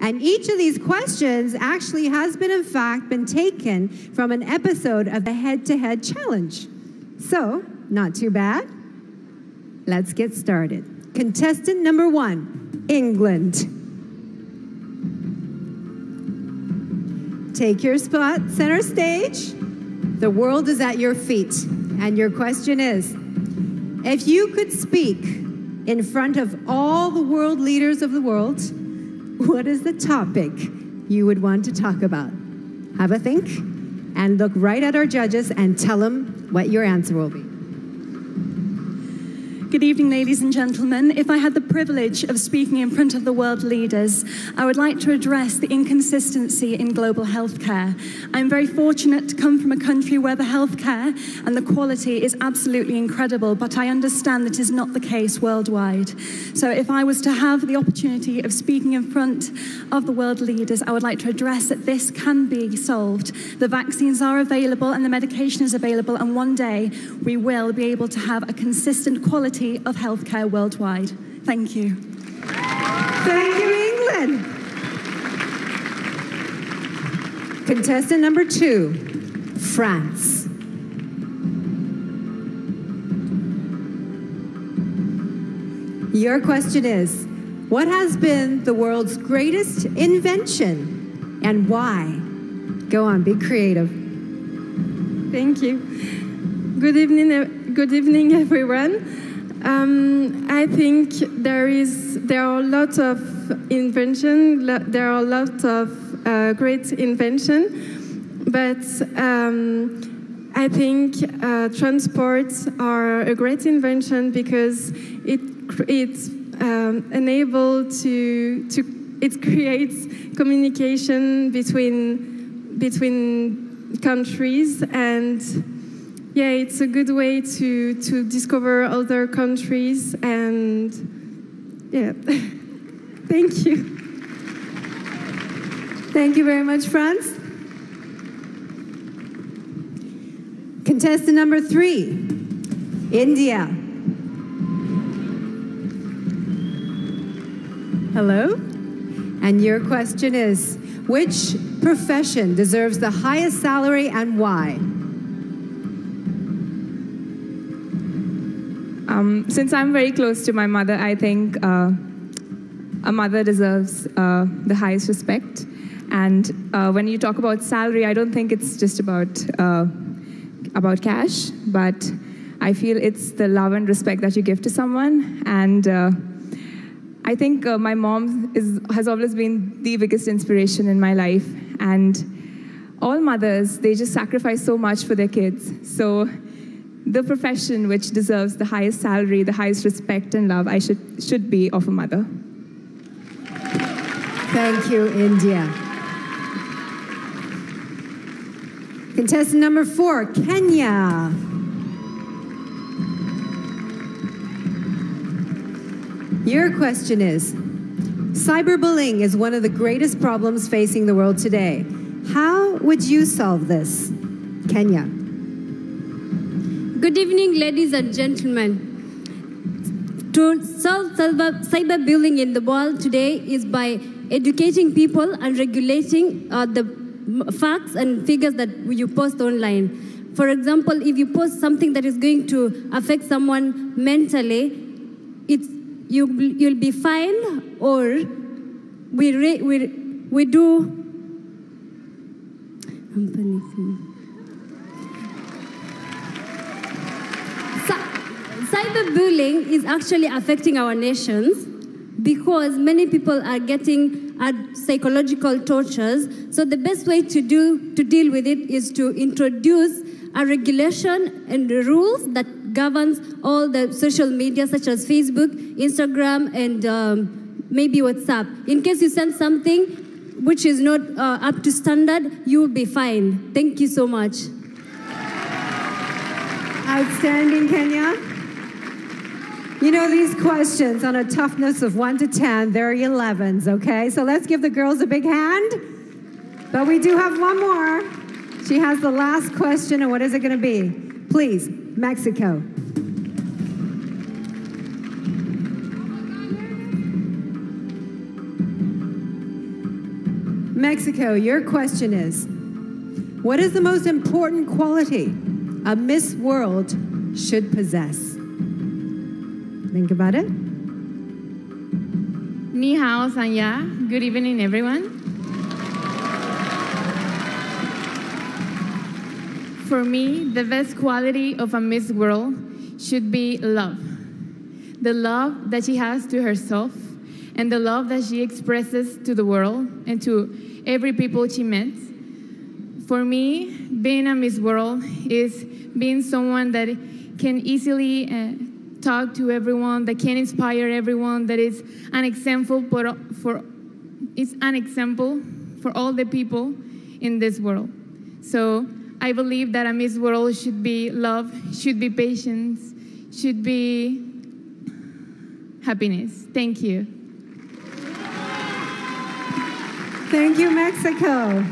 And each of these questions actually has been, in fact, been taken from an episode of the Head-to-Head Challenge. So, not too bad. Let's get started. Contestant number 1, England. Take your spot, center stage. The world is at your feet. And your question is, if you could speak in front of all the world leaders of the world, what is the topic you would want to talk about? Have a think and look right at our judges and tell them what your answer will be. Good evening, ladies and gentlemen. If I had the privilege of speaking in front of the world leaders, I would like to address the inconsistency in global healthcare. I'm very fortunate to come from a country where the healthcare and the quality is absolutely incredible, but I understand that is not the case worldwide. So if I was to have the opportunity of speaking in front of the world leaders, I would like to address that this can be solved. The vaccines are available and the medication is available, and one day we will be able to have a consistent quality of healthcare worldwide. Thank you. Thank you, England. Contestant number 2, France. Your question is, what has been the world's greatest invention and why? Go on, be creative. Thank you. Good evening, everyone. I think there are a lot of invention. There are a lot of great invention, but I think transports are a great invention because it's unable to it creates communication between countries, and yeah, it's a good way to discover other countries, and yeah. Thank you. Thank you very much, France. Contestant number 3, India. Hello? And your question is, which profession deserves the highest salary and why? Since I'm very close to my mother, I think a mother deserves the highest respect. And when you talk about salary, I don't think it's just about cash, but I feel it's the love and respect that you give to someone. And I think my mom has always been the biggest inspiration in my life. And all mothers, they just sacrifice so much for their kids. So the profession which deserves the highest salary, the highest respect and love, should be of a mother. Thank you, India. Contestant number 4, Kenya. Your question is, cyberbullying is one of the greatest problems facing the world today. How would you solve this? Kenya. Good evening, ladies and gentlemen. To solve cyberbullying in the world today is by educating people and regulating the facts and figures that you post online. For example, if you post something that is going to affect someone mentally, you'll be fined, or we do. I'm panicking. Cyberbullying is actually affecting our nations because many people are getting psychological tortures. So the best way to deal with it is to introduce a regulation and rules that governs all the social media such as Facebook, Instagram, and maybe WhatsApp. In case you send something which is not up to standard, you will be fined. Thank you so much. Outstanding, Kenya. You know, these questions on a toughness of 1 to 10, they're 11s, okay? So let's give the girls a big hand. But we do have one more. She has the last question, and what is it going to be? Please, Mexico. Mexico, your question is, what is the most important quality a Miss World should possess? Think about it. Ni hao, Sanya. Good evening, everyone. For me, the best quality of a Miss World should be love. The love that she has to herself and the love that she expresses to the world and to every people she meets. For me, being a Miss World is being someone that can easily talk to everyone, that can inspire everyone, that is an example for all the people in this world. So I believe that a Miss World should be love, should be patience, should be happiness. Thank you. Thank you, Mexico.